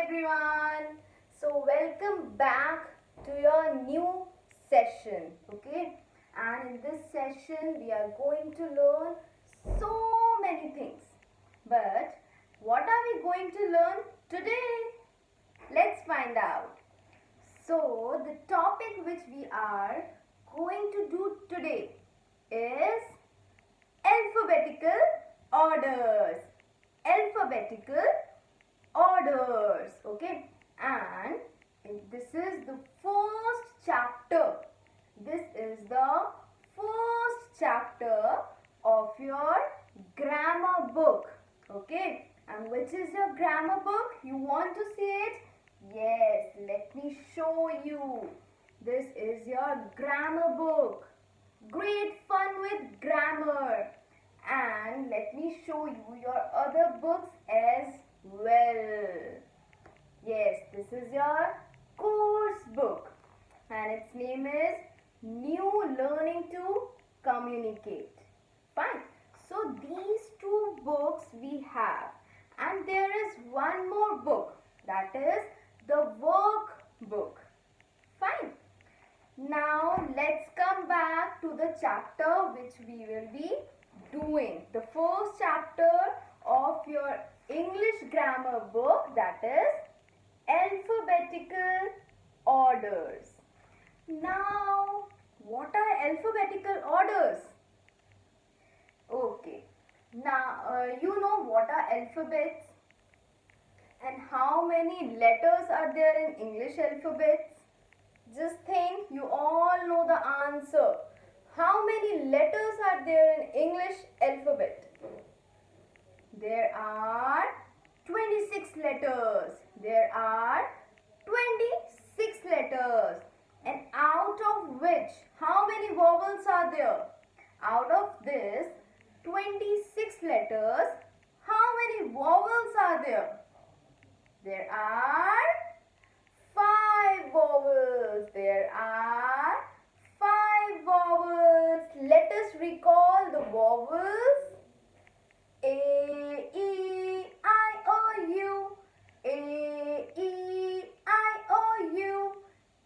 everyone. So welcome back to your new session. Okay, and in this session we are going to learn so many things. But what are we going to learn today? Let's find out. So the topic which we are going to do today is alphabetical orders. Alphabetical orders. Okay, and this is the first chapter. This is the first chapter of your grammar book. Okay, and which is your grammar book? You want to see it? Yes, let me show you. This is your grammar book. Great fun with grammar. And let me show you your other books as well. Yes, this is your course book and its name is New Learning to Communicate. Fine. So these two books we have, and there is one more book, that is the workbook. Fine. Now let's come back to the chapter which we will be doing. The first chapter of your English grammar book, that is alphabetical orders. Now, what are alphabetical orders? Okay. Now, you know what are alphabets and how many letters are there in English alphabets? Just think, you all know the answer. How many letters are there in English alphabet? There are 26 letters. There are 26 letters. And out of which, how many vowels are there? Out of this 26 letters, how many vowels are there? There are 5 vowels. There are 5 vowels. Let us recall the vowels. A, E, I, O, U. A, E, I, O, U.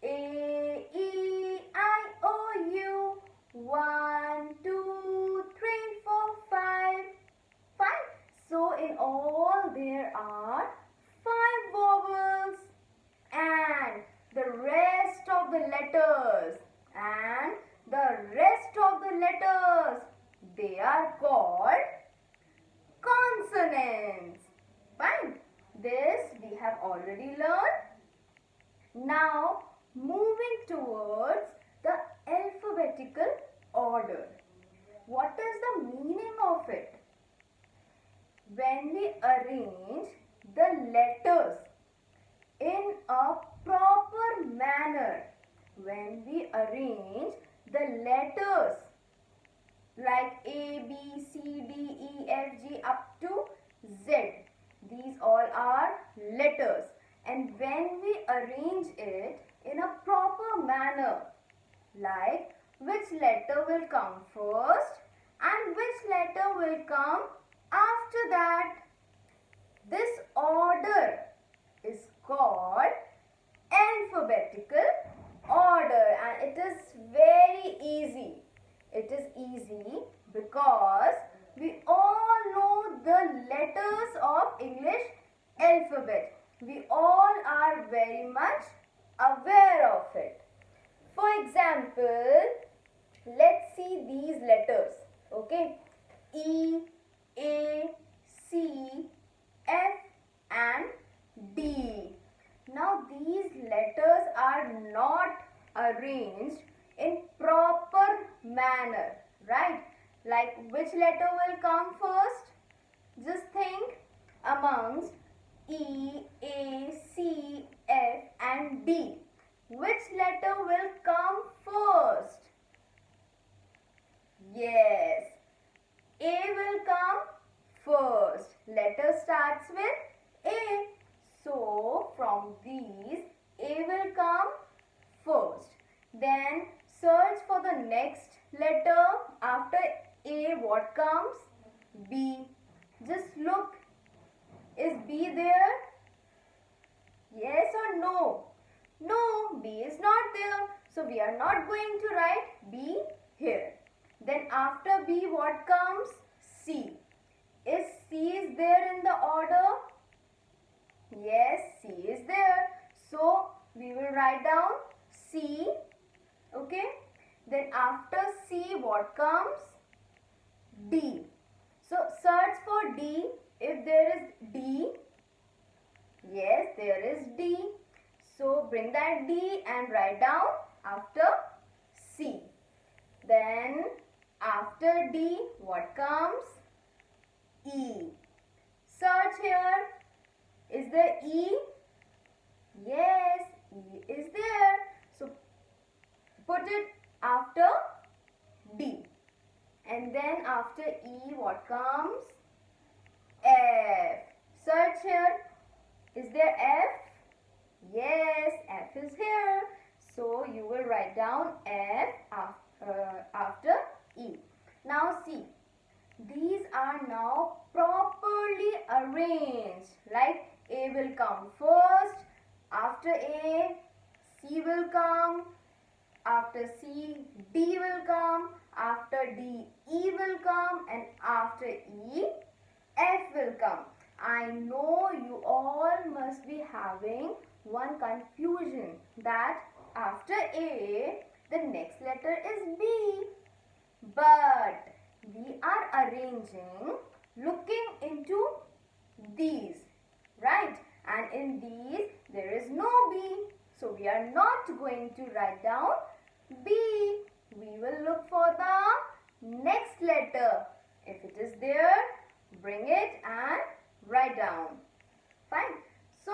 A, E, I, O, U. 1, 2, 3, 4, 5. 5. So in all there are 5 vowels. And the rest of the letters, they are called consonants. Fine. This we have already learned. Now moving towards the alphabetical order. What is the meaning of it? When we arrange the letters in a proper manner, when we arrange the letters like A, B, C, D, E, F, G up to Z, these all are letters, and when we arrange it in a proper manner, like which letter will come first and which letter will come after that, this order is called alphabetical order, and it is very easy. It is easy because we all know the letters of English alphabet. We all are very much aware of it. For example, let's see these letters. Okay, E, A, C, F and D. Now these letters are not arranged in proper manner, right? Like which letter will come first? Just think amongst E, A, C, F and D. Which letter will come first? Yes, A will come first. Letter starts with A. So, from these, A will come first. Then, search for the next letter. After A, what comes? B. Just look. Is B there? So we are not going to write B here. Then after B, what comes? C. Is C there in the order? Yes, C is there. So we will write down C. Okay. Then after C, what comes? D. So search for D. If there is D, yes, there is D. So bring that D and write down after C. Then after D, what comes? E. Search here. Is there E? Yes, E is there. So put it after D. And then after E, what comes? F. Search here. Is there F? Yes, F is here. So you will write down F after E. Now see, these are now properly arranged. Like A will come first. After A, C will come. After C, D will come. After D, E will come. And after E, F will come. I know you all must be having one confusion that after A, the next letter is B. But we are arranging looking into these, right? And in these, there is no B. So we are not going to write down B. We will look for the next letter. If it is there, bring it and write down. Fine. So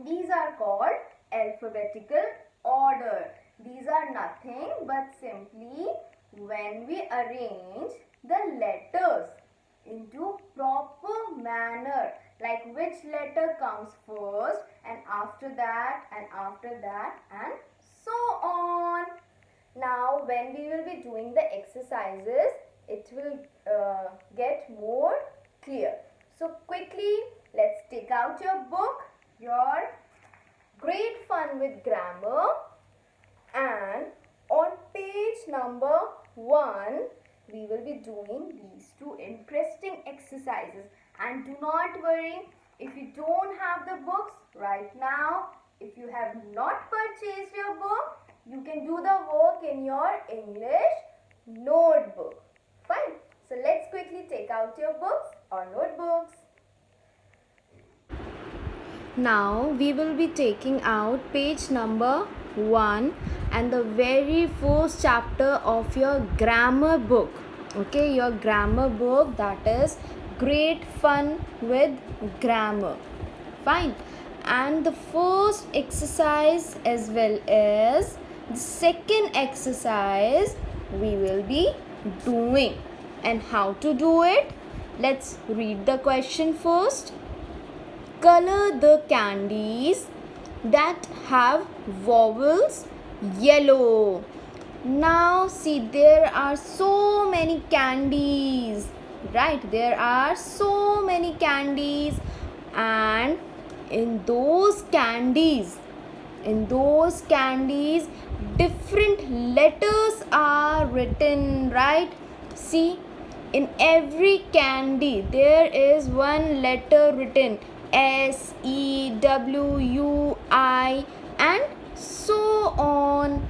these are called alphabetical order. These are nothing but simply when we arrange the letters into proper manner, like which letter comes first and after that and so on. Now when we will be doing the exercises, it will get more clear. So quickly, let's take out your book, your Great Fun with Grammar, and on page number 1, we will be doing these two interesting exercises. And do not worry, if you don't have the books right now, if you have not purchased your book, you can do the work in your English notebook. Fine. So let's quickly take out your books or notebooks. Now we will be taking out page number 1 and the very first chapter of your grammar book. Okay, your grammar book, that is Great Fun with Grammar. Fine. And the first exercise as well as the second exercise we will be doing. And how to do it? Let's read the question first. Color the candies that have vowels yellow. Now see, there are so many candies, right? There are so many candies, and in those candies, different letters are written, right? See, in every candy there is one letter written, S, E, W, U, I, and so on.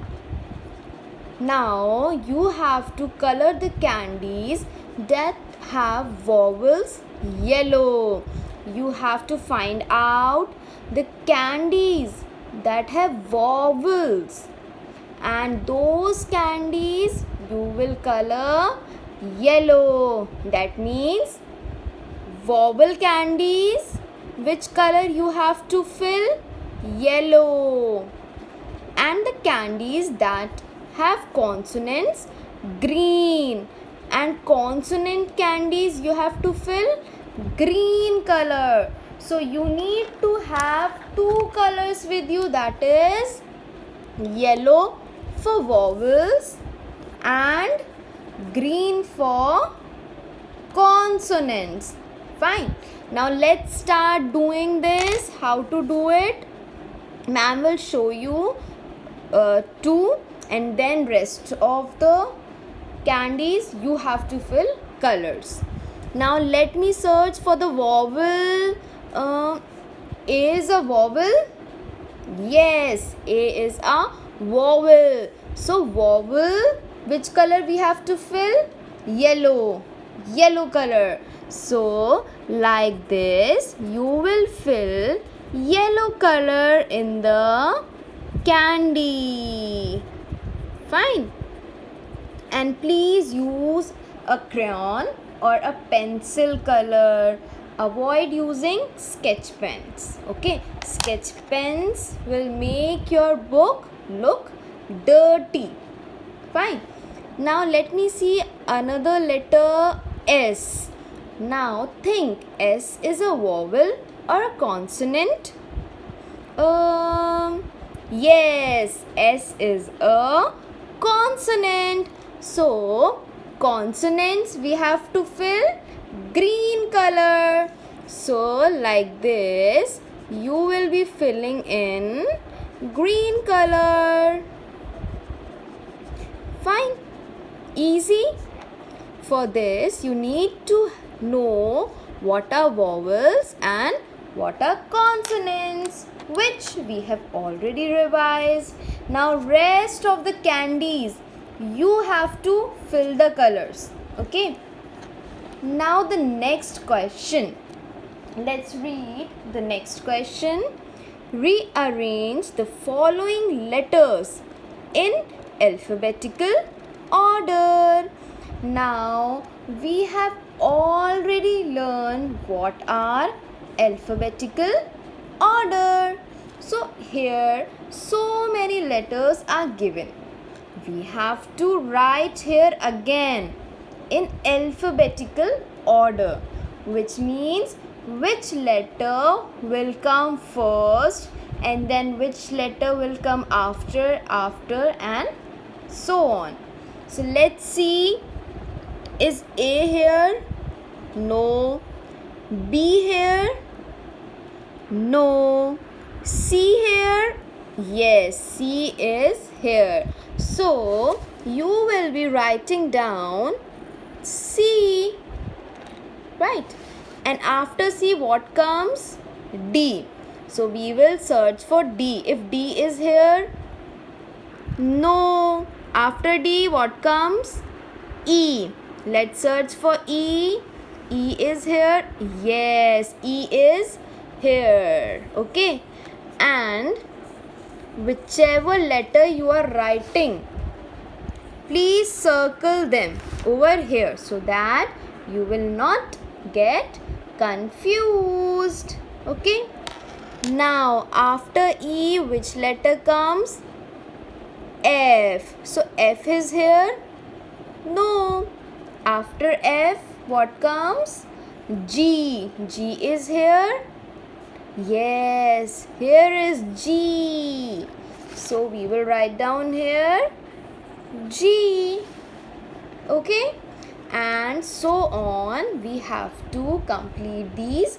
Now you have to color the candies that have vowels yellow. You have to find out the candies that have vowels, and those candies you will color yellow. That means vowel candies, which color you have to fill? Yellow. And the candies that have consonants, green. And consonant candies you have to fill green color. So you need to have two colors with you, that is yellow for vowels and green for consonants. Fine. Now let's start doing this. How to do it? Ma'am will show you 2, and then rest of the candies you have to fill colors. Now let me search for the vowel. A is a vowel. Yes, A is a vowel. So vowel, which color we have to fill? Yellow. Yellow color. So like this, you will fill yellow color in the candy. Fine. And please use a crayon or a pencil color. Avoid using sketch pens. Okay, sketch pens will make your book look dirty. Fine. Now let me see another letter, S. Now think, S is a vowel or a consonant? Yes, S is a consonant. So consonants we have to fill green color. So like this, you will be filling in green color. Fine. Easy. For this, you need to know what are vowels and what are consonants, which we have already revised. Now rest of the candies, you have to fill the colors. Okay. Now the next question. Let's read the next question. Rearrange the following letters in alphabetical order. Now we have already learned what are alphabetical order. So here so many letters are given. We have to write here again in alphabetical order, which means which letter will come first and then which letter will come after and so on. So let's see. Is A here? No. B here? No. C here? Yes, C is here. So you will be writing down C. Right. And after C, what comes? D. So we will search for D. If D is here, no. After D, what comes? E. Let's search for E. E is here. Yes, E is here. Okay. And whichever letter you are writing, please circle them over here so that you will not get confused. Okay. Now after E, which letter comes? F. So F is here? No. After F, what comes? G. G is here? Yes, here is G. So we will write down here G. Okay. And so on. We have to complete these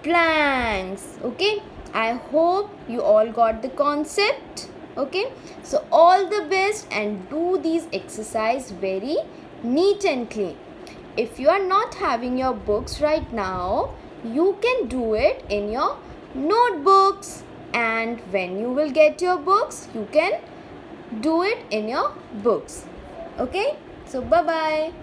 blanks. Okay. I hope you all got the concept. Okay. So all the best and do these exercise very neat and clean. If you are not having your books right now, you can do it in your notebooks, and when you will get your books, you can do it in your books. Okay. So bye bye.